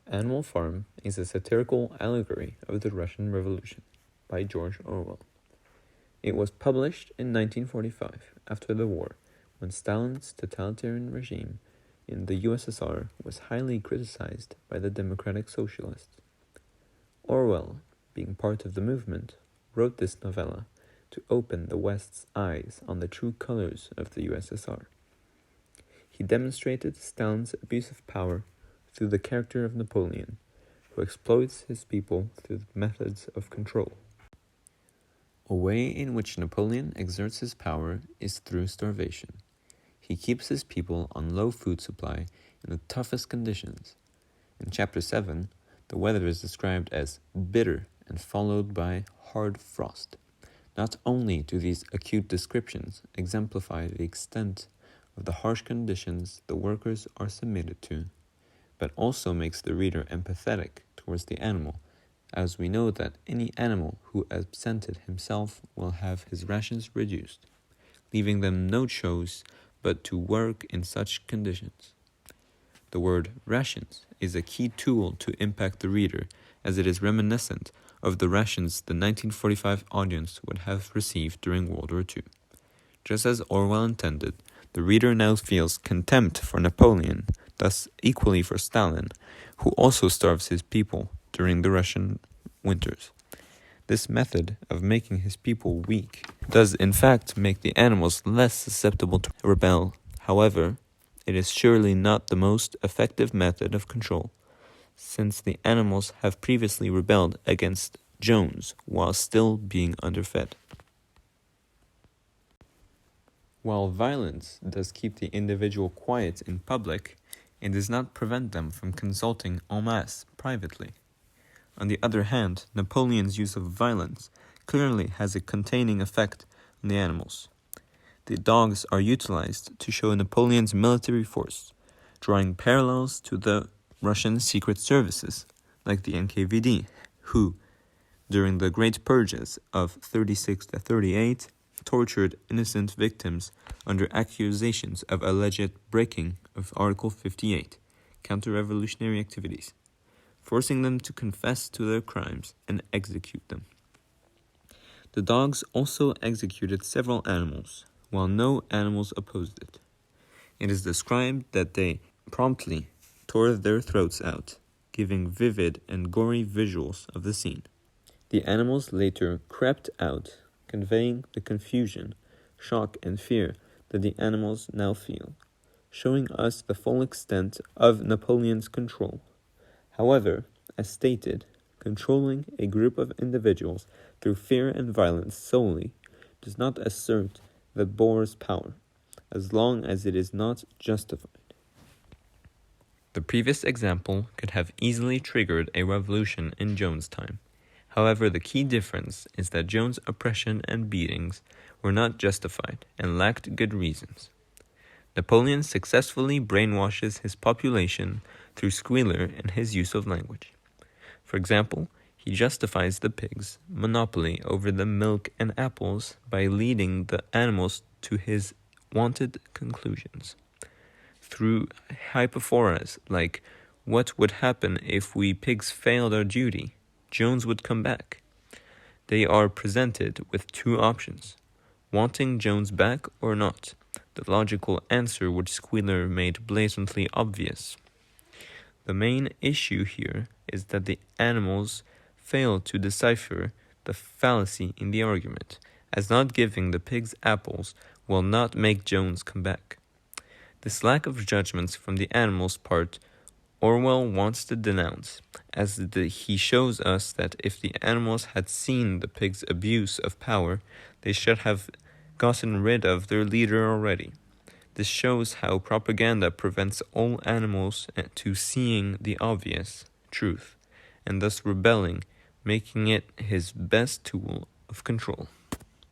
Animal Farm is a satirical allegory of the Russian Revolution by George Orwell. It was published in 1945 after the war, when Stalin's totalitarian regime in the USSR was highly criticized by the democratic socialists. Orwell, being part of the movement, wrote this novella to open the West's eyes on the true colors of the USSR. He demonstrated Stalin's abuse of power through the character of Napoleon, who exploits his people through methods of control. A way in which Napoleon exerts his power is through starvation. He keeps his people on low food supply in the toughest conditions. In Chapter 7, the weather is described as bitter and followed by hard frost. Not only do these acute descriptions exemplify the extent of the harsh conditions the workers are submitted to, but also makes the reader empathetic towards the animal, as we know that any animal who absented himself will have his rations reduced, leaving them no choice but to work in such conditions. The word rations is a key tool to impact the reader, as it is reminiscent of the rations the 1945 audience would have received during World War II. Just as Orwell intended, the reader now feels contempt for Napoleon, thus equally for Stalin, who also starves his people during the Russian winters. This method of making his people weak does in fact make the animals less susceptible to rebel. However, it is surely not the most effective method of control, since the animals have previously rebelled against Jones while still being underfed. While violence does keep the individual quiet in public, it does not prevent them from consulting en masse privately. On the other hand, Napoleon's use of violence clearly has a containing effect on the animals. The dogs are utilized to show Napoleon's military force, drawing parallels to the Russian secret services, like the NKVD, who, during the Great Purges of 36-38, tortured innocent victims under accusations of alleged breaking of Article 58, counter-revolutionary activities, forcing them to confess to their crimes and execute them. The dogs also executed several animals, while no animals opposed it. It is described that they promptly tore their throats out, giving vivid and gory visuals of the scene. The animals later crept out, conveying the confusion, shock, and fear that the animals now feel, showing us the full extent of Napoleon's control. However, as stated, controlling a group of individuals through fear and violence solely does not assert the boar's power, as long as it is not justified. The previous example could have easily triggered a revolution in Jones' time. However, the key difference is that Jones' oppression and beatings were not justified and lacked good reasons. Napoleon successfully brainwashes his population through squealer and his use of language. For example, he justifies the pigs' monopoly over the milk and apples by leading the animals to his wanted conclusions. Through hypophoras like, "What would happen if we pigs failed our duty? Jones would come back." They are presented with two options: wanting Jones back or not, the logical answer which Squealer made blatantly obvious. The main issue here is that the animals fail to decipher the fallacy in the argument, as not giving the pigs apples will not make Jones come back. This lack of judgments from the animals' part Orwell wants to denounce, as he shows us that if the animals had seen the pigs' abuse of power, they should have gotten rid of their leader already. This shows how propaganda prevents all animals to seeing the obvious truth, and thus rebelling, making it his best tool of control.